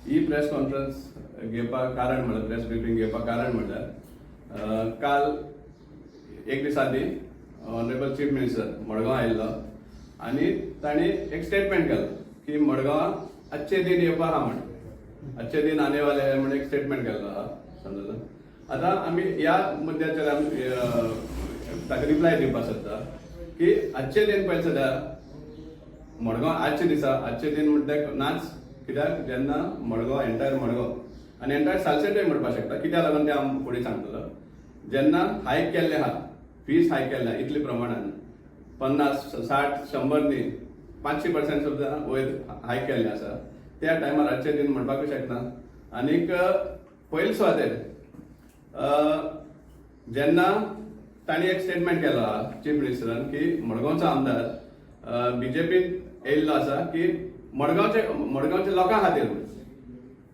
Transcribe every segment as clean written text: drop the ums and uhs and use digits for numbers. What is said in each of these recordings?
ही press conference घेवपाक कारण म्हणल्यार प्रेस ब्रिफींग घेवपाक कारण म्हणल्यार काल एक दीस आदीं ऑनरेबल चीफ मिनिस्टर मडगांव आयिल्लो आनी तांणी एक स्टेटमेंट केलो की मडगांव अच्छे दिन येवपा आहा म्हण अच्छे दिन आने वाले है म्हणून एक स्टेटमेंट केल्लो आहा समजलो. आतां आमी ह्या मुद्द्याचेर आमी ताका रिप्लाय दिवपाक सोदता की अच्छे दिन पळय सद्या मडगांव आजचे दिसा अच्छे दिन म्हणटा नाच कित्याक जेन्ना मडगांव एंटायर मडगांव आनी एंटायर सालसेटूय म्हणपाक शकता कित्याक लागून तें हांव फुडें सांगतलो. जेन्ना हायक केल्लें आहा फीस हायक केल्लें इतले प्रमाणान 50, 60, 100 न्ही 500% सुद्दां वयर हायक केल्लें आसा त्या टायमार अच्छे दिन म्हणपाकूच शकना. आनीक पयले सुवातेर जेन्ना तांणी एक स्टेटमेंट केलो आहा चीफ मिनिस्टरान की मडगांवचो आमदार बीजेपीन येयल्लो आसा की मडगांवच्या लोकां खातीर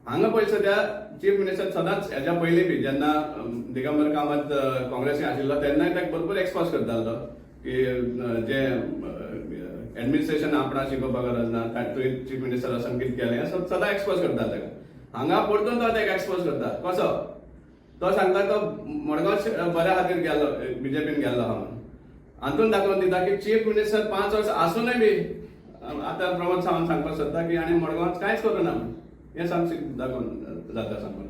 हांगा पळय सद्या चीफ मिनिस्टर सदांच हेच्या पयलीं बी जेन्ना दिगंबर कामत काँग्रेसीन आशिल्लो तेन्नाय ताका भरपूर एक्सपोज करतालो की जे एडमिनिस्ट्रेशन आपणा शिकोवपाक गरज ना थंय चीफ मिनिस्टर वचून कितें केलें असो सदां एक्सपोज करतालो ताका. हांगा परतून तो ताका एक्सपोज करता कसो तो सांगता तो मडगांव बऱ्या खातीर गेल्लो बीजेपीन गेल्लो आहा म्हणून हातून दाखोवन दिता की चीफ मिनिस्टर 5 वर्सां आसूनय बी आतां प्रमोद सावंत सांगपाक सोदता की आनी मडगांवांत कांयच करूना म्हणून हें सामकें दाखोवन जाता सांगून.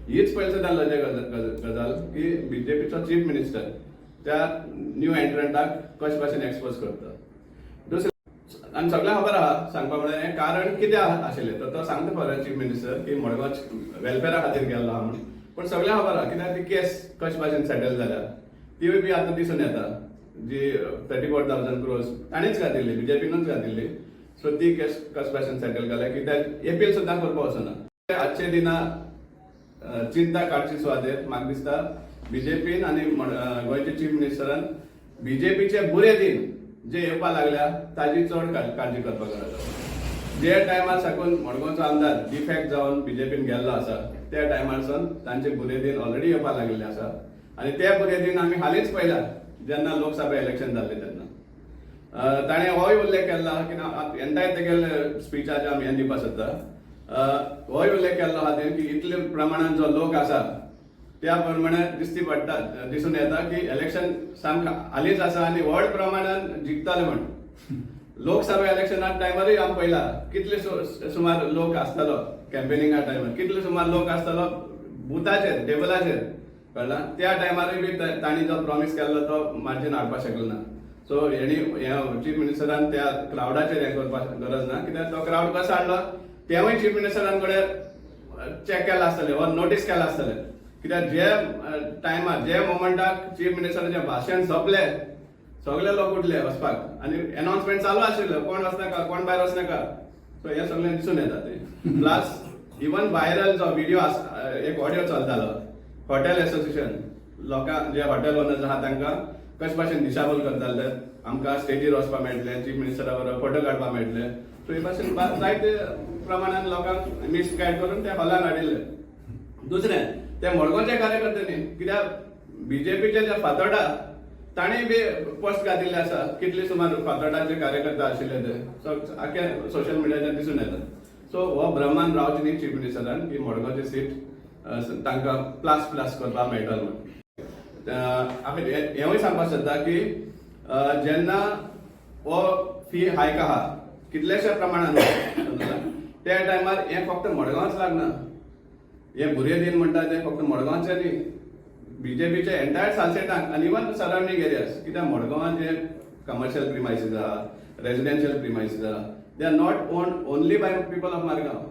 हीच पयलीं सुद्दां लज गजाल की बीजेपीचो चीफ मिनिस्टर त्या न्यू एंट्रंटाक कशे भाशेन एक्सपोज करता. दुसरें आनी सगळ्यांक खबर आहा सांगपा म्हळ्यार हें कारण कितें आशिल्लें तो सांगता खरें चीफ मिनिस्टर की मडगांव वेलफेरा खातीर गेल्लो आहा म्हणून. पण सगळ्यांक खबर आहा कित्याक ती केस कशे भाशेन सेटल जाल्या तीवूय बी आतां दिसून येता जी 34,000 crores ताणीच घातिल्ली बीजेपीनूच घातिल्ली. सो ती केस कशे भाशेन सेटल जाल्या कित्याक एपील सुद्दां करपाक वचना. आजचे दिना चिंता काडची सुवातेर म्हाका दिसता बीजेपीन आनी गोंयचे चीफ मिनिस्टरान बीजेपीचे बुरे दिन जे येवपा लागल्या ताजी चड काळजी करपाक गरज आसा. जे टायमार साकून मडगांवचो आमदार डिफेक्ट जावन बीजेपीन गेल्लो आसा त्या टायमारसून तांचे बुरे दिन ऑलरेडी येवपा लागलेले आसा आनी ते बुरे दिन आमी हालींच पळयला जेन्ना लोकसभा इलेक्शन जाल्लें तेन्ना ताणें होय उल्लेख केल्लो की एंटायर तेगेले स्पिचाचे आमी हें दिवपाक सोदता होय उल्लेख केल्लो आहा की इतले प्रमाणान जो लोक आसा त्या प्रमाणे दिसून येता की इलेक्शन सामकें हालींच आसा आनी व्हड प्रमाणान जिखतले म्हण. लोकसभा इलेक्शनाच्या टायमारूय आमी पळयला कितले सुमार लोक आसतालो कॅम्पेनिंगा टायमार कितले सुमार लोक आसतालो बुथाचेर टेबलाचेर कळ्ळां. त्या टायमारूय बी तांणी जो प्रॉमिस केल्लो तो मार्जीन हाडपाक शकलो ना. सो हेणी चीफ मिनिस्टरान त्या क्रावडाचेर हें करपाक गरज ना कित्याक तो क्रावड कसो हाडलो तेवूय चीफ मिनिस्टरान कडेन चॅक केला आसतलें वा नोटीस केला आसतलें कित्याक जे टायमार जे मोमेंटाक चीफ मिनिस्टराचें भाशण सोंपलें सगळे लोक उठले वचपाक आनी अनाउन्समेंट चालू आशिल्लो कोण वचनाका कोण भायर वचनाका. सो हें सगळें दिसून येता तें. प्लस इवन व्हायरल जो व्हिडिओ एक ऑडियो चलतालो हॉटेल एसोसिएशन लोकांक जे हॉटेल ओनर्स आहा तांकां कशे भाशेन दिशाभूल करताले आमकां स्टेजीर वचपाक मेळटलें चीफ मिनिस्टरा बरोबर फोटो काडपाक मेळटले. सो हे भाशेन जायते प्रमाणान लोकांक मिसगायड करून त्या हॉलान हाडिल्ले. दुसरें ते मडगांवचे कार्यकर्त्यांनी कित्याक बीजेपीचे जे फातोर्डा ताणें बी पोस्ट घातिल्ले आसा कितले सुमार फातोर्डाचे कार्यकर्ते आशिल्ले ते. सो आख्या सोशल मिडियाचेर दिसून येता. सो हो भ्रमान रावचे न्ही चीफ मिनिस्टरान की मडगांवची सीट तांकां प्लास करपाक मेळटलो म्हणून. आमी हेंवूय सांगपाक सोदता की जेन्ना हो फी हायक आहा कितलेशे प्रमाणान त्या टायमार हें फक्त मडगांवच लागना. हे बुरे दिन म्हणटा ते फक्त मडगांवचे न्ही बीजेपीचे एंटायर सालसेटाक आनी इवन सरावंडींग एरियाज कित्याक मडगांवांत जे कमर्शियल प्रिमायसीस आहा रेजिडेन्शियल प्रिमायसीस आहा they are not owned only by people of Margao.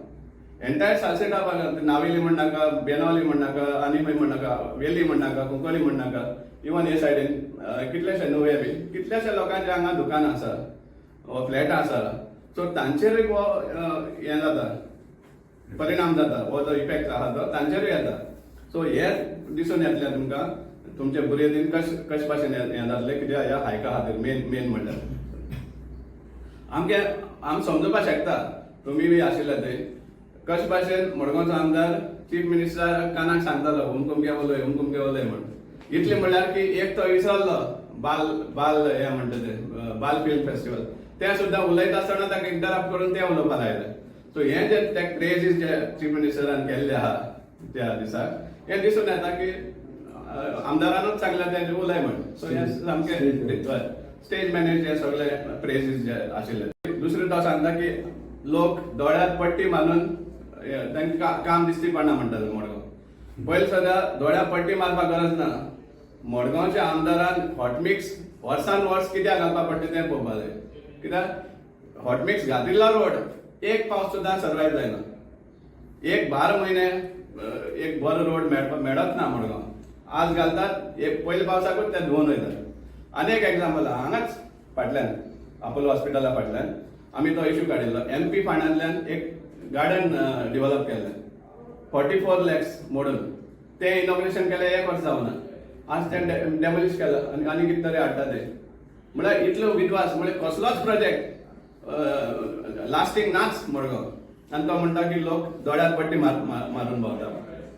Entire सालसेटा नावेली म्हणनाका बेनावली म्हणनाका आनी खंय म्हणनाका वेली म्हणनाका कुंकोली म्हणनाका इवन हे सायडीन कितलेशे नुवे बी कितलेशे लोकांचे हांगा दुकानां आसा वा फ्लॅटां आसा. सो तांचेरूय हो हें जाता परिणाम जाता हो जो इफेक्ट आहा तो तांचेरूय येता. सो हे दिसून येतलें तुमकां तुमचे बुरे दिन कशे भाशेन हें जातलें कित्याक ह्या हायका खातीर मेन म्हणल्यार आमी समजुपाक शकता तुमी बी आशिल्ले थंय कशे भाशेन मडगांवचो आमदार चीफ मिनिस्टर कानाक सांगतालो हुमकुमके उलय म्हणून. इतलें म्हणल्यार की एक तो विसरलो बाल हें म्हणटा तें बाल फिल्म फेस्टिवल तें सुद्दां उलयता आसतना ताका इंटरप्ट करून तें उलोवपाक लायलें. सो हे जे ते क्रेजीस जे चीफ मिनिस्टरान केल्ले आहा त्या दिसाक हे दिसून येता की आमदारानूच सांगलें तें उलय म्हण. सो हे सामकें स्टेज मॅनेज हे सगळे प्रेजीस जे आशिल्ले. दुसरें तो सांगता की लोक दोळ्यात पट्टी मारून तांकां काम दिसती पडना म्हणटाले मडगांव. पयलीं सद्या दोळ्यात पट्टी मारपाक गरज ना. मडगांवच्या आमदारान हॉटमिक्स वर्सान वर्स कित्याक घालपाक पडटा तें पळोवपाक जाय. कित्याक हॉटमिक्स घातिल्लो रोड एक पावस सुद्दां सर्वायव जायना. एक 12 म्हयने एक बरो रोड मेळत ना मडगांव. आज घालतात एक पयल्या पावसाकूच ते धुवन वयतात. आनी एक एग्जांपल आहा हांगाच फाटल्यान अपोलो हॉस्पिटला फाटल्यान आमी तो इश्यू काडिल्लो. MP फांडांतल्यान एक गार्डन डेव्हलप केल्लें 44 lakhs मोडून. तें इनॉग्रेशन केलें 1 वर्स जावना. आज तें डेमोलिश केलं आनी कितें तरी हाडटा ते. म्हळ्यार इतलो विद्वास म्हळ्यार कसलोच प्रोजेक्ट लास्टिंग नाच मडगांव. आनी तो म्हणटा की लोक दोळ्यात पट्टी मारून भोंवता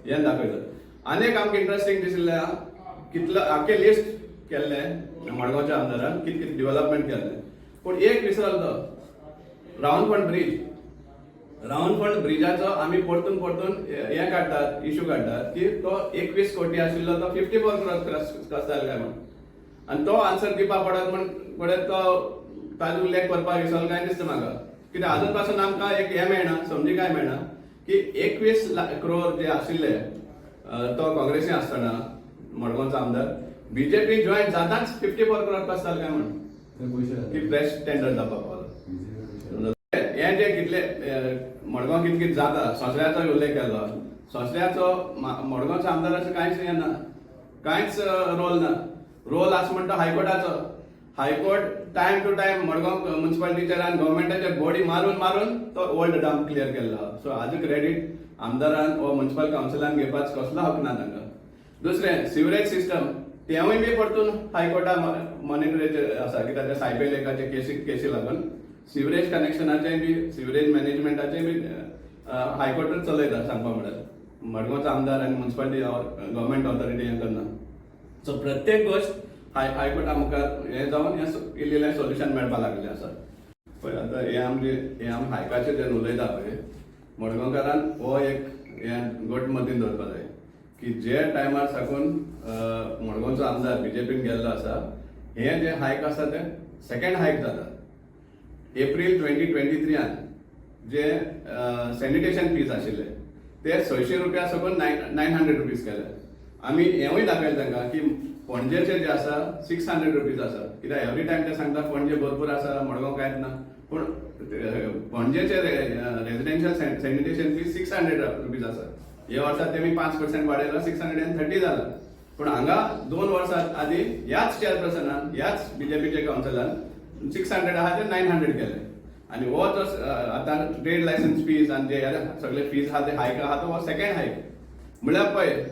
हें दाखयता. आनीक आमकां इंट्रस्टिंग दिसलें कितलो आख्खें लिस्ट केल्लें मडगांवच्या आमदारान कितें कितें डेव्हलपमेंट केल्लें. पूण एक विसरलो तो रावंडफंड ब्रिज. रावंडफंड ब्रिजाचो आमी परतून हें काडटात इश्यू काडटात की तो 21 कोटी आशिल्लो तो 54 crores कस जालो काय म्हण. आनी तो आन्सर दिवपा पडत म्हण तो ताजो उल्लेख करपाक विसरलो काय दिसता म्हाका. कित्याक आजून पासून आमकां एक हें मेळना समजी काय मेळना की 21 crore जे आशिल्ले तो काँग्रेसीन आसतना मडगांवचो आमदार BJP जॉईन जाताच 54 crore कस जालो काय म्हण की बेस्ट टेंडर जावपाक पावलो. हे जे कितले मडगांव कितें कितें जाता सोंसऱ्याचो उल्लेख केलो. सोंसऱ्याचो मडगांवचो आमदाराचो कांयच हें ना. कांयच रोल ना. रोल आसा म्हणटा हायकोर्टाचो. High court time to time Madgaon म्युनिसिपालिटीचेर आनी गव्हर्मेंटाचेर बॉडी मारून तो ओल्ड डॅम क्लियर केल्लो. सो हाजो क्रेडीट आमदारान वा म्युनिसिपल कावन्सिलान घेवपाचो कसलो हक ना तांकां. दुसरें सिवरेज सिस्टम तेवूय बी परतून हायकोर्टा मॉनिटरीचेर आसा कित्याक ते सायबे लेकाचे केसी लागून सिवरेज कनेक्शनाचे बी सिवरेज मॅनेजमेंटाचे बी हायकोर्टूच चलयता सांगपा म्हळ्यार. मडगांवचो आमदार आनी म्युनिसिपालिटी गव्हर्मेंट ऑथॉरिटी हें करना. सो प्रत्येक गोश्ट हायकोर्टा मुखार हें जावन हें इल्लें सोल्युशन मेळपा लागलें आसा. पळय आतां हें आमी हायकाचेर जेन्ना उलयता पळय मडगांवकारान हो एक हें गोट मतीन दवरपा जाय की जे टायमार साकून मडगांवचो आमदार BJPन गेल्लो आसा हें जें हायक आसा तें सेकंड हायक जाता. एप्रील 2023 जे सॅनिटेशन फीज आशिल्ले ते 600 रुपया साकून 900 रुपीज केले. आमी हेंवूय दाखयलें तांकां की पणजेचेर जे आसा 600 रुपीज आसा. कित्याक एवरी टायम ते सांगता पणजे भरपूर आसा मडगांव कांयच ना. पूण पणजेचेर रेजिडेन्शियल सॅनिटेशन फीज 600 रुपीज आसा. हे वर्सा तेमी 5% वाडयला 630 जाला. पूण हांगा 2 वर्सां आदी ह्याच चेअरपर्सनान ह्याच BJPच्या कावन्सिलान 600 आहा ते 900 केले. आनी हो जो आतां ट्रेड लायसन्स फीज आनी जे सगळे फीज आहा ते हायक आहा तो हो सेकंड हायक. म्हळ्यार पळय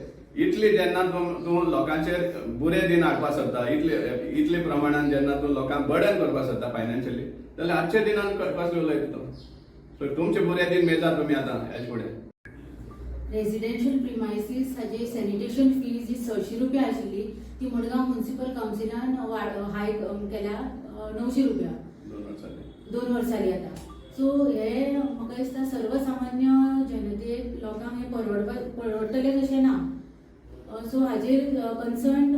इतली जेन्ना तूं लोकांचेर बुरे दिन हाडपाक सोदता इतले प्रमाणान जेन्ना तूं लोकांक बर्डन करपाक सोदता फायनान्शियली जाल्यार आजच्या दिनान कसले उलयता तो. सो तुमचे बुरे दिन मेळटा तुमी आतां हेजे फुडें. रेसिडेन्शियल प्रिमायसीस हाजी सॅनिटेशन फीज जी 600 रुपया आशिल्ली ती मडगांव म्युनिसिपल कावन्सिलान हायक केल्या 900 रुपया 2 वर्सां जाली आतां. सो हे म्हाका दिसता सर्वसामान्य जनतेक लोकांक हे परवडटलें कशें ना. सो हाजेर कन्सर्न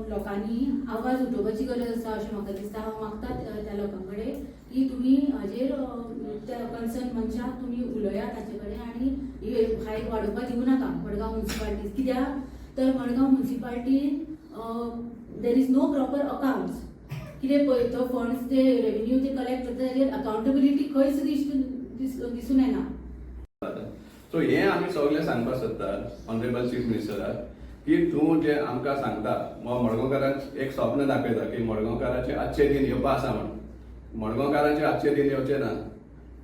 लोकांनी आवाज उठोवपाची गरज आसा अशें म्हाका दिसता. हांव मागतात त्या लोकां कडेन की तुमी हाजेर त्या कन्सर्न मनशाक तुमी उलयात ताचे कडेन आनी हायक वाडोवपाक दिवं नाका मडगांव म्युनिसिपालिटीज. कित्याक तर मडगांव म्युनिसिपालिटीन there is no proper accounts. कितें पळय तो फंड्स ते रेव्हेन्यू ते कलेक्ट करता ताजेर अकाउंटेबिलिटी खंयच दिसून येना. सो हें आमी सगळे सांगपाक सोदता ऑनरेबल चीफ मिनिस्टराक की तूं जे आमकां सांगता मडगांवकारांक एक स्वप्न दाखयता की मडगांवकाराचे आजचे दिन येवपा आसा म्हण. मडगांवकाराचे आजचे दिन येवचे ना.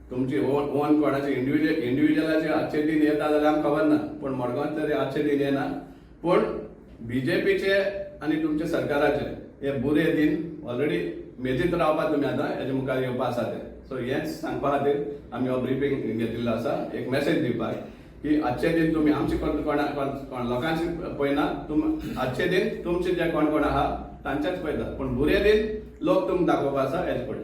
तुमची ओन कोणाचे इंडिव्हिज्युअलाचे आजचे दिन येता जाल्यार आमकां खबर ना. पूण मडगांवांत तरी आजचे दिन येना. पूण BJPचे आनी तुमच्या सरकाराचे हे बुरे दिन ऑलरेडी मेजीत रावपाक तुमी आतां हेजे मुखार येवपा आसा ते. सो हेंच सांगपा खातीर आमी हो ब्रिफींग घेतिल्लो आसा. एक मेसेज दिवपाक की आजचे दिन तुमी आमचे लोकांचे पळयना. आजचे दिन तुमचे जे कोण आहा तांचेच पळयता. पूण बुरे दिन लोक तुमकां दाखोवपा आसा हेजे फुडें.